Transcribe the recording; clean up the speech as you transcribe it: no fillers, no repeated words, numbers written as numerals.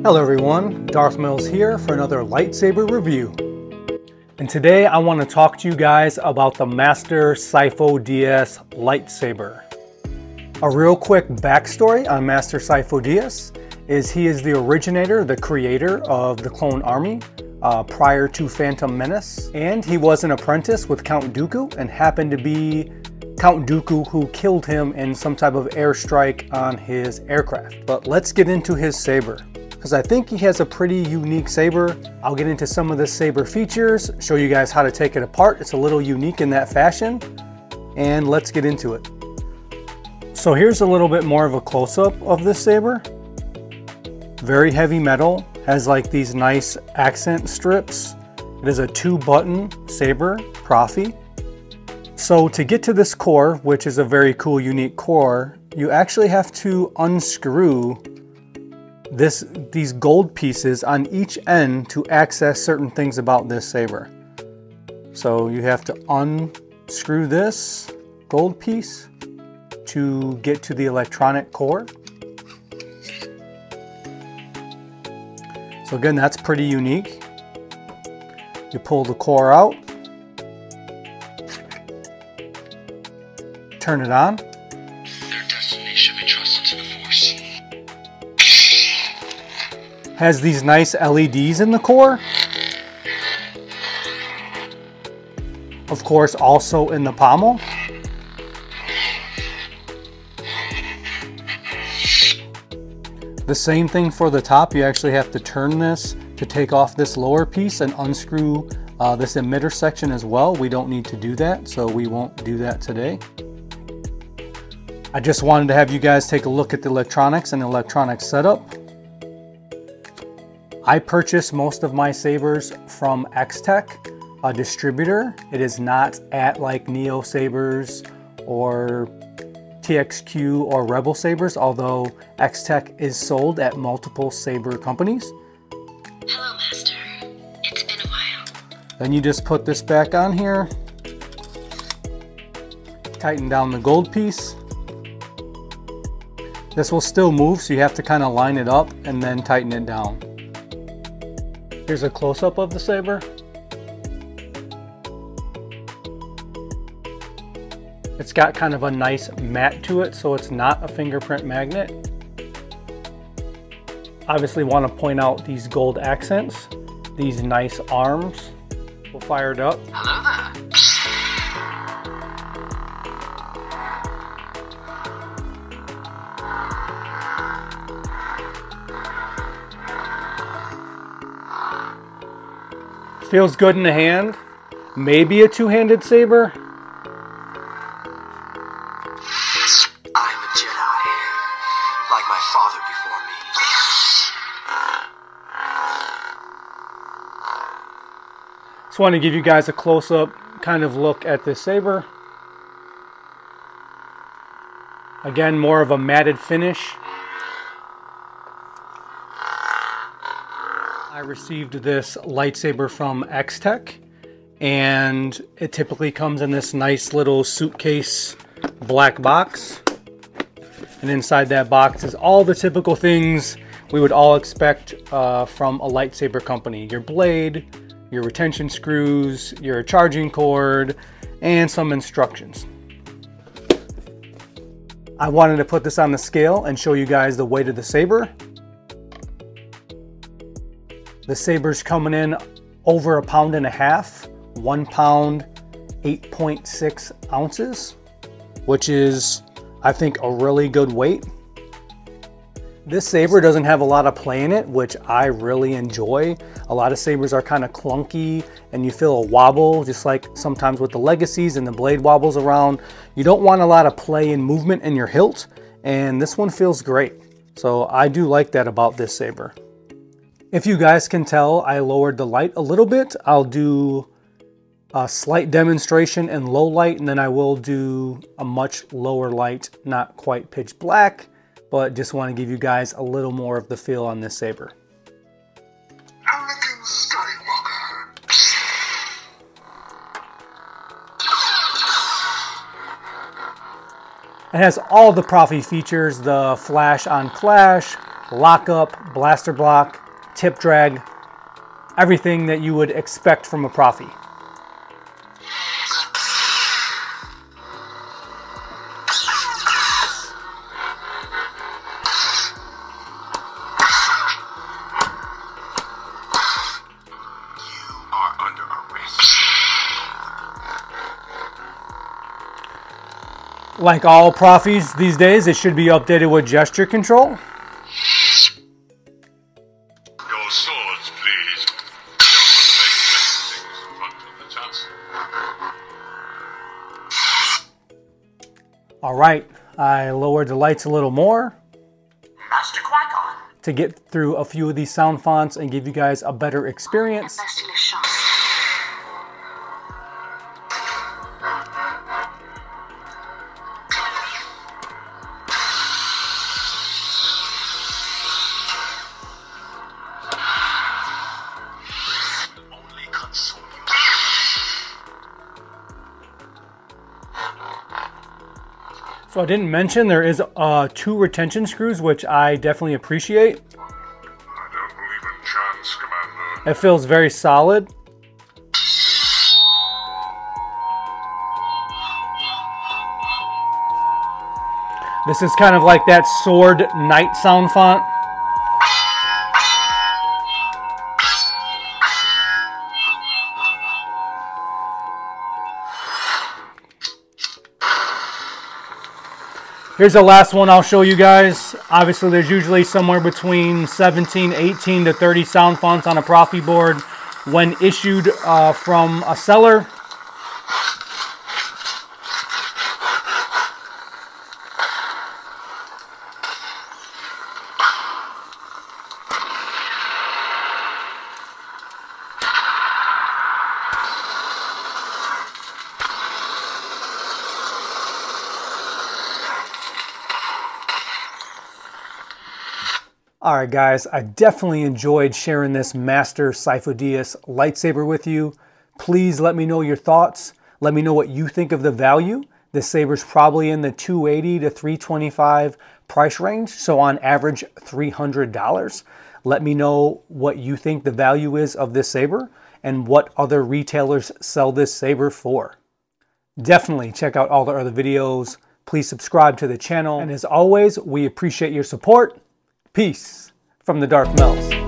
Hello everyone, Darth Mills here for another lightsaber review. And today I want to talk to you guys about the Master Sifo Dyas lightsaber. A real quick backstory on Master Sifo Dyas is he is the originator, the creator of the Clone Army prior to Phantom Menace. And he was an apprentice with Count Dooku and happened to be Count Dooku who killed him in some type of airstrike on his aircraft. But let's get into his saber, because I think he has a pretty unique saber. I'll get into some of the saber features, show you guys how to take it apart. It's a little unique in that fashion, and let's get into it. So here's a little bit more of a close-up of this saber. Very heavy metal, has like these nice accent strips. It is a 2-button saber, Proffie. So to get to this core, which is a very cool, unique core, you actually have to unscrew these gold pieces on each end to access certain things about this saber. So you have to unscrew this gold piece to get to the electronic core. So again, that's pretty unique. You pull the core out, turn it on. Their destiny should be trusted to the Force. Has these nice LEDs in the core. Of course, also in the pommel. The same thing for the top. You actually have to turn this to take off this lower piece and unscrew this emitter section as well. We don't need to do that, so we won't do that today. I just wanted to have you guys take a look at the electronics and the electronic setup. I purchase most of my sabers from X-Tech, a distributor. It is not at like Neo Sabers or TXQ or Rebel Sabers, although X-Tech is sold at multiple saber companies. Hello, Master. It's been a while. Then you just put this back on here, tighten down the gold piece. This will still move, so you have to kind of line it up and then tighten it down. Here's a close-up of the saber. It's got kind of a nice mat to it, so it's not a fingerprint magnet. Obviously want to point out these gold accents, these nice arms. We'll fire it up. Hello there. Feels good in the hand. Maybe a two-handed saber. I'm a Jedi, like my father before me. Just want to give you guys a close-up kind of look at this saber. Again, more of a matted finish. I received this lightsaber from X-Tech, and it typically comes in this nice little suitcase black box. And inside that box is all the typical things we would all expect from a lightsaber company. Your blade, your retention screws, your charging cord, and some instructions. I wanted to put this on the scale and show you guys the weight of the saber. The saber's coming in over 1.5 pounds, 1 pound, 8.6 ounces, which is, I think, a really good weight. This saber doesn't have a lot of play in it, which I really enjoy. A lot of sabers are kind of clunky and you feel a wobble, just like sometimes with the Legacies and the blade wobbles around. You don't want a lot of play and movement in your hilt, and this one feels great. So I do like that about this saber. If you guys can tell, I lowered the light a little bit. I'll do a slight demonstration in low light, and then I will do a much lower light, not quite pitch black, but just want to give you guys a little more of the feel on this saber. Anakin Skywalker. It has all the Proffie features, the flash on clash, lockup, blaster block, tip drag, everything that you would expect from a Proffie. Like all Proffies these days, it should be updated with gesture control. Your swords, please. Don't make things in front of the chancellor. All right, I lowered the lights a little more Master Qui-Gon. to get through a few of these sound fonts and give you guys a better experience. So I didn't mention there is 2 retention screws, which I definitely appreciate. I don't believe in chance, Commander. It feels very solid. This is kind of like that Sword Knight sound font. Here's the last one I'll show you guys. Obviously, there's usually somewhere between 17, 18 to 30 sound fonts on a Proffie board when issued from a seller. Alright guys, I definitely enjoyed sharing this Master Sifo Dyas lightsaber with you. Please let me know your thoughts. Let me know what you think of the value. This saber's probably in the $280 to $325 price range, so on average $300. Let me know what you think the value is of this saber and what other retailers sell this saber for. Definitely check out all the other videos. Please subscribe to the channel. And as always, we appreciate your support. Peace from the Dark Melts.